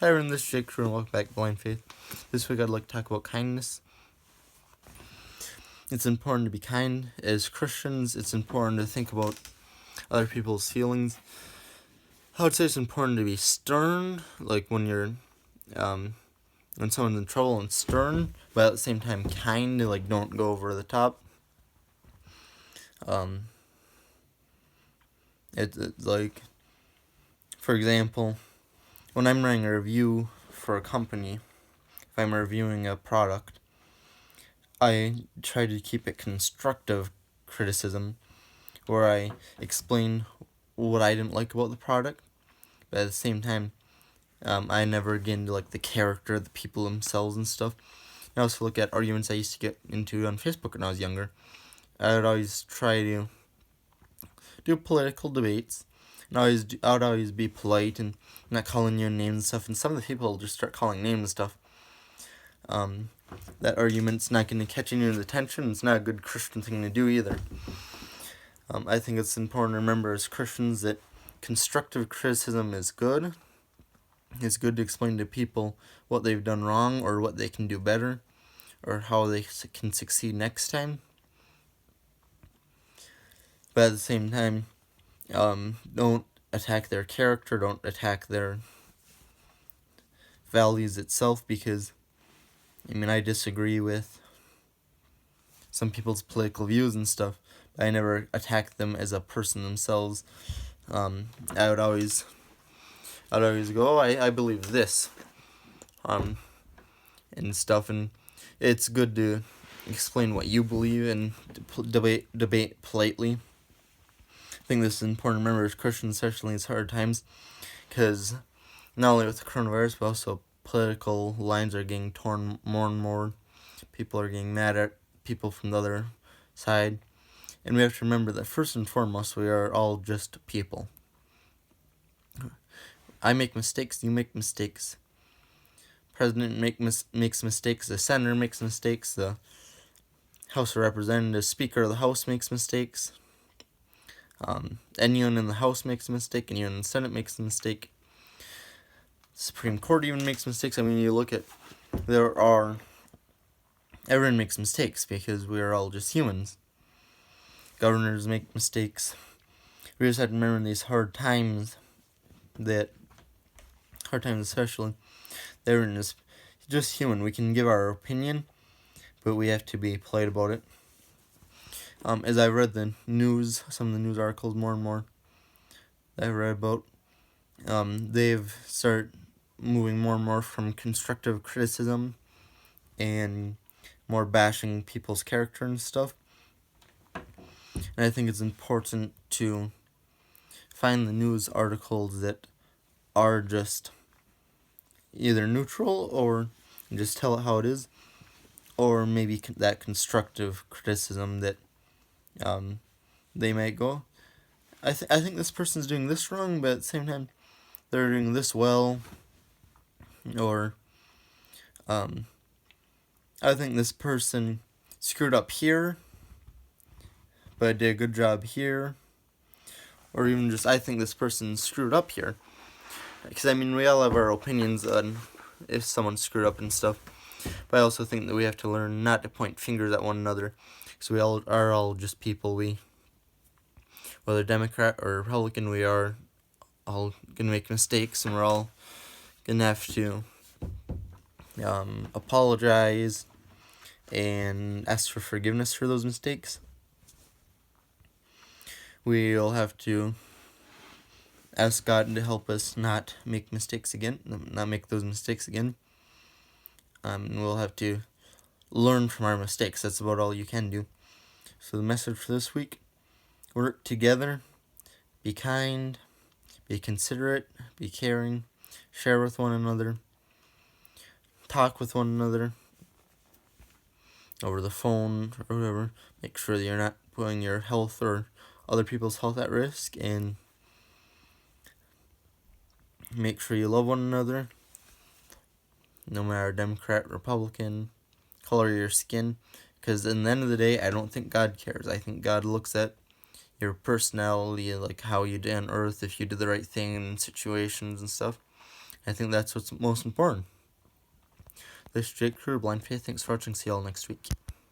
Hi everyone, this is Jake Crew and welcome back to Blind Faith. This week I'd like to talk about kindness. It's important to be kind. As Christians, it's important to think about other people's feelings. I would say it's important to be stern, like when someone's in trouble and stern, but at the same time kind, like don't go over the top. It's like, for example, when I'm writing a review for a company, if I'm reviewing a product, I try to keep it constructive criticism, where I explain what I didn't like about the product, but at the same time, I never get into like the character, the people themselves and stuff. I also look at arguments I used to get into on Facebook when I was younger. I would always try to do political debates, and I would always be polite and not calling you names and stuff. And some of the people just start calling names and stuff. That argument's not going to catch anyone's attention. It's not a good Christian thing to do either. I think it's important to remember as Christians that constructive criticism is good. It's good to explain to people what they've done wrong or what they can do better or how they can succeed next time. But at the same time, don't attack their character, don't attack their values itself, because I disagree with some people's political views and stuff, but I never attack them as a person themselves. I would always go, I believe this, and stuff, and it's good to explain what you believe and debate politely. I think this is important to remember as Christians, especially in these hard times, because not only with the coronavirus, but also political lines are getting torn more and more. People are getting mad at people from the other side. And we have to remember that first and foremost, we are all just people. I make mistakes, you make mistakes. President makes mistakes, the senator makes mistakes, the House of Representatives, Speaker of the House makes mistakes. Anyone in the House makes a mistake, anyone in the Senate makes a mistake. Supreme Court even makes mistakes. You look at, everyone makes mistakes because we are all just humans. Governors make mistakes. We just have to remember in these hard times especially, everyone is just human. We can give our opinion, but we have to be polite about it. As I read the news, some of the news articles more and more that I read about, they've started moving more and more from constructive criticism and more bashing people's character and stuff. And I think it's important to find the news articles that are just either neutral or just tell it how it is, or maybe that constructive criticism that they might go, I think this person's doing this wrong, but at the same time they're doing this well, or I think this person screwed up here, but did a good job here, or even just I think this person screwed up here. Because we all have our opinions on if someone screwed up and stuff, but I also think that we have to learn not to point fingers at one another, because we all are just people. Whether Democrat or Republican, we are all gonna make mistakes, and we're all gonna have to apologize and ask for forgiveness for those mistakes. We'll have to ask God to help us not make mistakes again, not make those mistakes again. We'll have to learn from our mistakes. That's about all you can do. So the message for this week: work together, be kind, be considerate, be caring, share with one another, talk with one another over the phone or whatever. Make sure that you're not putting your health or other people's health at risk, and make sure you love one another, no matter Democrat, Republican, color of your skin, because in the end of the day, I don't think God cares. I think God looks at your personality, like how you did on earth, if you did the right thing in situations and stuff. I think that's what's most important. This is Jake Crew, Blind Faith. Thanks for watching. See you all next week.